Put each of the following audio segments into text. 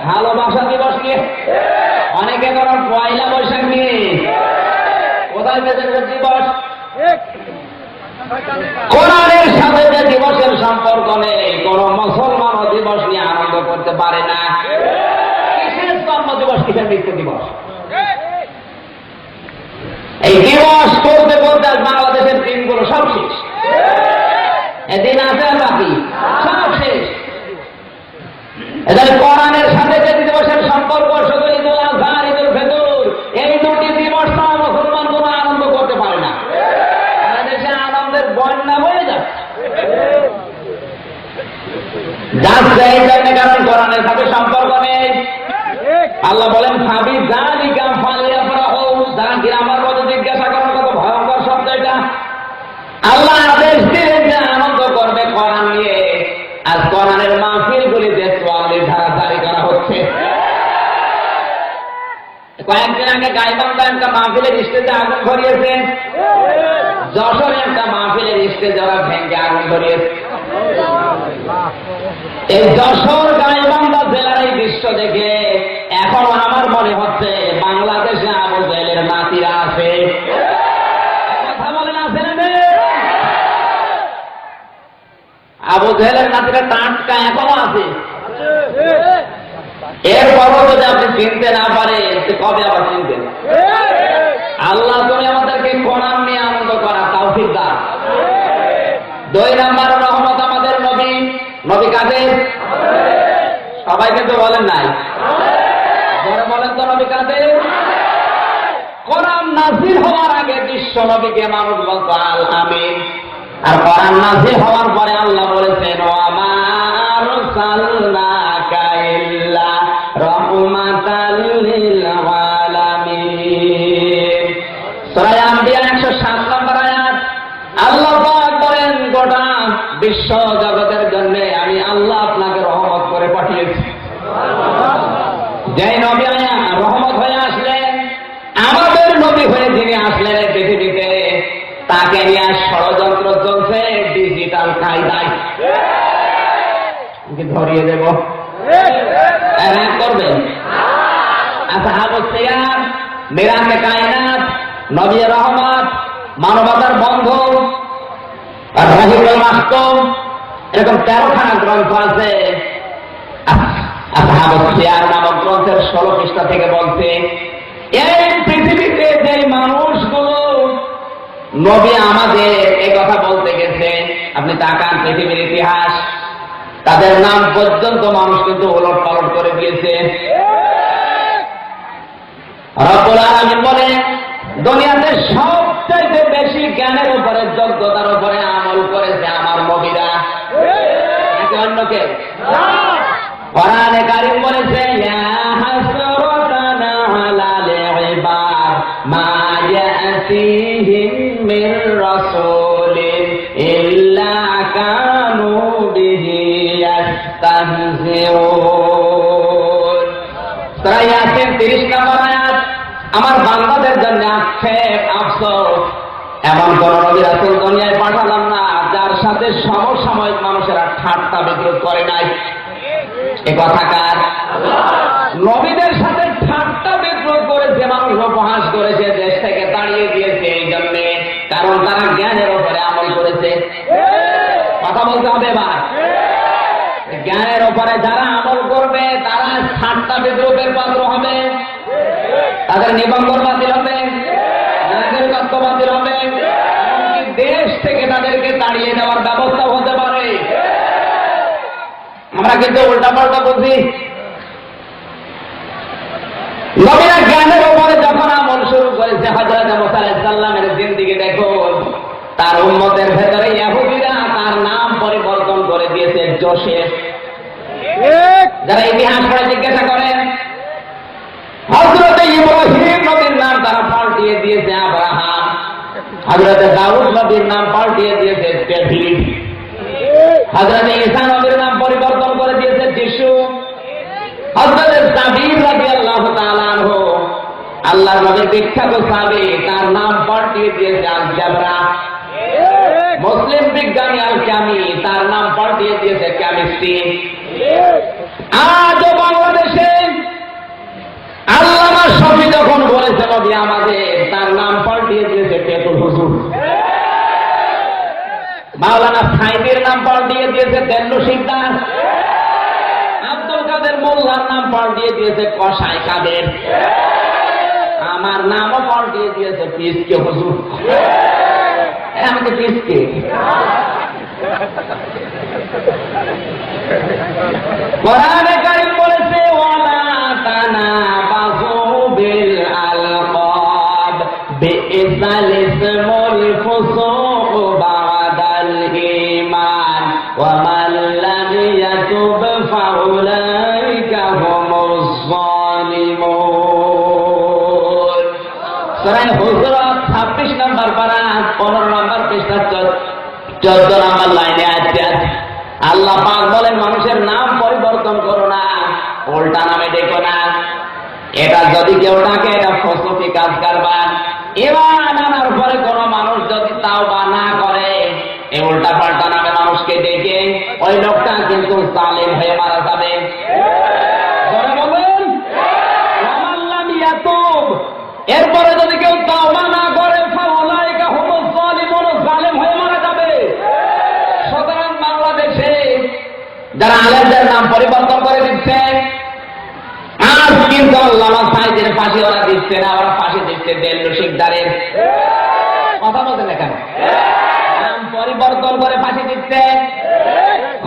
ভালোবাসা দিবস নিয়ে, অনেকে ধরো পয়লা বৈশাখ নিয়ে। কোথায় পেয়েছেন দিবস? কোরআনের সাথে যে দিবসের সম্পর্ক নেই, কোন মুসলমান দিবস নিয়ে আনন্দ করতে পারে না। কিসের জন্ম দিবস, কিসের মৃত্যু দিবস? এই দিবস করতে করতে বাংলাদেশের দিনগুলো সব শেষ। এদিন আছে আর বাকি সব শেষ। এদের কোরআনের সাথে যে দিবসের সম্পর্ক শুধু ঈদুল আজহা, ঈদুল ফিতর, এই দুটি দিবস তারা মুসলমান কোনো আনন্দ করতে পারে না। দেশে আনন্দের বন্যা বয়ে যাচ্ছে এই জন্য, কারণ কোরআনের সাথে সম্পর্ক নেই। আল্লাহ বলেন ফাবি যালিকা ফালিয়াফরাহু, যারা কি আমার কথা জিজ্ঞাসা করার কত ভয়ঙ্কর শব্দ এটা। আল্লাহ আদেশ দিলেন যে আনন্দ করবে কোরআন নিয়ে। আজ কোরআনের মাহফিলগুলিতে ৪৪ ধারা জারি করা হচ্ছে। কয়েকদিন আগে গাইবান্ধা একটা মাহফিলের স্টেজে আগুন ধরিয়েছে, যশোরে একটা মাহফিলের স্টেজে ওরা ভেঙে আগুন ধরিয়েছে। এই যশোর গাইবান্ধা জেলার এই দৃশ্য দেখে এখন আমার মনে হচ্ছে বাংলাদেশে আবু জেহেলের নাতিরা আছে। কথা বলেন আছে না? আবু জেহেলের নাতিরা টাটকা এখনো আছে। এরপরও যদি আপনি চিনতে না পারেন, কবে আবার চিনতেন? আল্লাহ তুমি আমাদেরকে কোরআন নিয়ে আনন্দ করা তৌফিক দাও। ২ নাম্বার রহমত আমাদের নবী। নবী কাদের? সবাই কিন্তু বলেন নাই, যারা বলেন তো নবী কাদের? কোরআন নাযিল হওয়ার আগে বিশ্ব নবীকে মানুষ বলতো আল আমিন, আর কোরআন নাযিল হওয়ার পরে আল্লাহ বলেছেন ওয়া মা আরসালনাকা ইল্লা রাহমাতাল লিল আলামিন। সূরা আম্বিয়া ১০৭ নম্বর আয়াত। আল্লাহ পাক বলেন গোটা বিশ্ব জগতের জন্য আমি আল্লাহ আপনাকে রহমত করে পাঠিয়েছি। যে নবী রহমত হয়ে আসলেন, আমাদের নবী হয়ে যিনি আসলেন এই পৃথিবীতে, তাকে নিয়ে ষড়যন্ত্র চলছে ডিজিটাল কায়দায়। ধরিয়ে দেব করবেন। আচ্ছা, হাবুসিয়ার মিরাজে কায়নাত, নবী রহমত, মানবতার বন্ধু, রাহিবুল মাহতুম, এরকম 13খানা গ্রন্থ আছে। আচ্ছা, হাবুসিয়ার নামক গ্রন্থের 16 পৃষ্ঠা থেকে বলছে এই পৃথিবীতে যে মানুষগুলো নবী আমাদের এই কথা বলতে গেছে, আপনি তাকান পৃথিবীর ইতিহাস, তাদের নাম পর্যন্ত মানুষ কিন্তু ওলট পালট করে দিয়েছে। রব্বুল আলামিন বলে দুনিয়াতে সবচাইতে বেশি জ্ঞানের উপরে, যোগ্যতার উপরে আমল করেছে আমার নবীরা। নাকি অন্য কেউ? কোরআনে কারীম বলেছে ইয়া হাসরাতান আলাল ইবাদ মা ইয়াতিহিম মির রাসূলিন ইল্লা কানু বিহি ইস্তাহজিউন। সূরা ইয়াসিন 30 নম্বর আয়াত। আমার বান্দাদের জন্য আক্ষেপ, আফসোস, এমন কোন নবী রাসূল দুনিয়ায় পাঠালাম না যার সাথে সমসাময়িক মানুষেরা ঠাট্টা বিদ্রুপ করে নাই। এ কথা কার? নবীদের সাথে ঠাট্টা বিদ্রুপ করেছে, মানুষ উপহাস করেছে, দেশ থেকে তাড়িয়ে দিয়েছে এই জন্যে, কারণ তারা জ্ঞানের উপরে আমল করেছে। কথা বলতে হবে এবার। জ্ঞানের উপরে যারা আমল করবে তারা ঠাট্টা বিদ্রুপের পাত্র হবে, তাদের নিবন্ধন বাতিল হবে, নাগরিকত্ব বাতিল হবে, এমনকি দেশ থেকে তাদেরকে তাড়িয়ে দেওয়ার ব্যবস্থা হতে পারে। আমরা কিন্তু উল্টা পাল্টা বুঝি। নবীরা জ্ঞানের উপরে যখন আমল শুরু করেছে, হযরত মুসা আলাইহিস সালামের জিন্দেগি দেখো, তার উম্মতের ভেতরে ইহুদিরা তার নাম পরিবর্তন করে দিয়েছে যোসেফ। যারা ইতিহাস পড়ে জিজ্ঞাসা করেন, হযরত ইব্রাহিম নবীর নাম তারা পাল্টিয়ে দিয়েছে আব্রাহাম, হযরত দাউদ নবীর নাম পাল্টিয়ে দিয়েছে ডেভিড, হযরত ঈসা নবীর নাম পরিবর্তন করে দিয়েছে যিশু, হযরত জাবির রাদিয়াল্লাহু তাআলা আনহু আল্লাহর নবীর বিখ্যাত সাহাবী, তার নাম পাল্টিয়ে দিয়েছে আল জাবরা। মুসলিম বিজ্ঞানী আল কামি, তার নাম পাল্টিয়ে দিয়েছে কেমিস্ট্রি। আজও বাংলাদেশে নবী আমাদের, তার নাম পাল্টিয়ে দিয়েছে তেতুল হুজুর। মাওলানা সাইদের নাম পাল্টিয়ে দিয়েছে দেল্লু শিকদার। আব্দুল কাদের মোল্লার নাম পাল্টিয়ে দিয়েছে কসাই কাদের। আমার নামও পাল্টিয়ে দিয়েছে পিসকে হুজুর। আমাকে পিসকে কোরআনে কারীম বলেছে ওয়ালা তানাবাযু বিল আলকাব বিইসাল ইসমুল ফুসুক বাদাল ঈমান ওয়া মান লাম ইয়াতুব ফাউলাইকা হুমুজ যালিমুন। সূরা হুজুরাত 26 নম্বর পারা 15 নম্বর পৃষ্ঠা 14 নম্বর লাইনে আছে আল্লাহ পাক বলেন মানুষের নাম পরিবর্তন করো না, উল্টা নামে ডেকো না। এটা যদি কেউ ডাকে এটা ফসফি কাজ কারবার। ঈমান আনার পরে কোন মানুষ যদি তাওবা না করে এই উল্টা পাল্টা নামে মানুষকে ডেকে ওই লোকটা কিন্তু জালিম হয়ে মারা যাবে। জোরে বলুন ওয়ামান লাম ইয়াতুব, এরপরে যদি কেউ তাওবা না করে ফাউলাইকা হুমুজ যালিমুন, জালিম হয়ে মারা যাবে। সুতরাং বাংলাদেশে যারা আলেমদের নাম পরিবর্তন করে দিচ্ছে, আজ কিন্তু আল্লামা সাইদের ফাঁসি ওরা দিচ্ছে না, ওরা ফাঁসি দিচ্ছে দেল্লু শিকদারের। কথা বলছেন এখানে নাম পরিবর্তন করে ফাঁসি দিচ্ছে।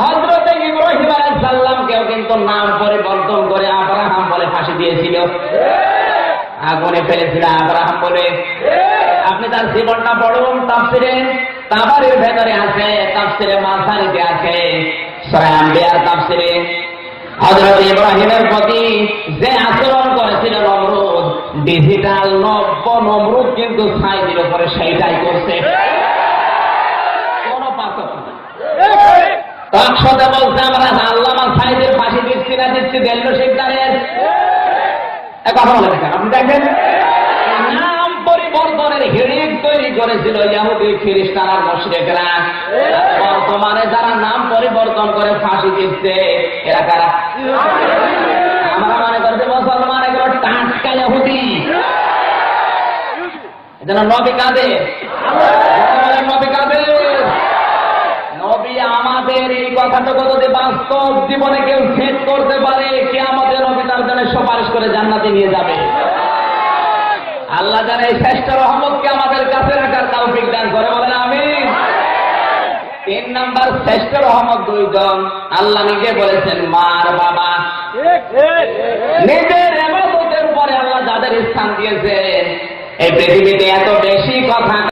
হযরত ইব্রাহিম আলাইহিস সালামকেও কিন্তু নাম পরিবর্তন করে আব্রাহাম বলে ফাঁসি দিয়েছিল, আগুনে ফেলেছিল আব্রাহাম বলে। আপনি তার জীবনটা পড়ুন, তাফসিরে তাবারির ভেতরে আছে, তাফসিরে মাসারিতে আছে, সূরা আম্বিয়ার তাফসিরে। হযরত ইব্রাহিমের প্রতি যে আচরণ করেছিল নমরুদ, ডিজিটাল নমরুদ কিন্তু সাইদের উপরে সেইটাই করছে। কোন পার্থক্য নেই। একসাথে বলছে আমরা আল্লামা সাইদের ফাঁসি দিচ্ছি না দিচ্ছি দেল্লু শিকদারের। কথা বলে দেখেন, আপনি দেখেন নাম পরিবর্তনের হিড়িক তৈরি করেছিল ইহুদি খ্রিস্টান আর মুশরিকরা। বর্তমানে যারা নাম পরিবর্তন করে ফাঁসি দিচ্ছে এরা কারা? আমরা মনে করছি মুসলমান, এগুলো টাটকা ইহুদি। এজন্য নবী কাদের? নবী কাদের? নবী আমাদের। এই কথাটুকু যদি বাস্তব জীবনে কেউ সেট করতে পারে, কিয়ামতে নবী তার জন্য সুপারিশ করে জান্নাতে নিয়ে যাবে। আল্লাহ যেন এই শ্রেষ্ঠ রহমতকে আমাদের কাছে রাখার তৌফিক দান করে, বলেন আমিন। 3 নাম্বার শ্রেষ্ঠ রহমত দুইজন। আল্লাহ নিজে বলেছেন মার বাবা। নিজের ইবাদতের উপরে আল্লাহ যাদের স্থান দিয়েছেন, এই পৃথিবীতে এত বেশি কথা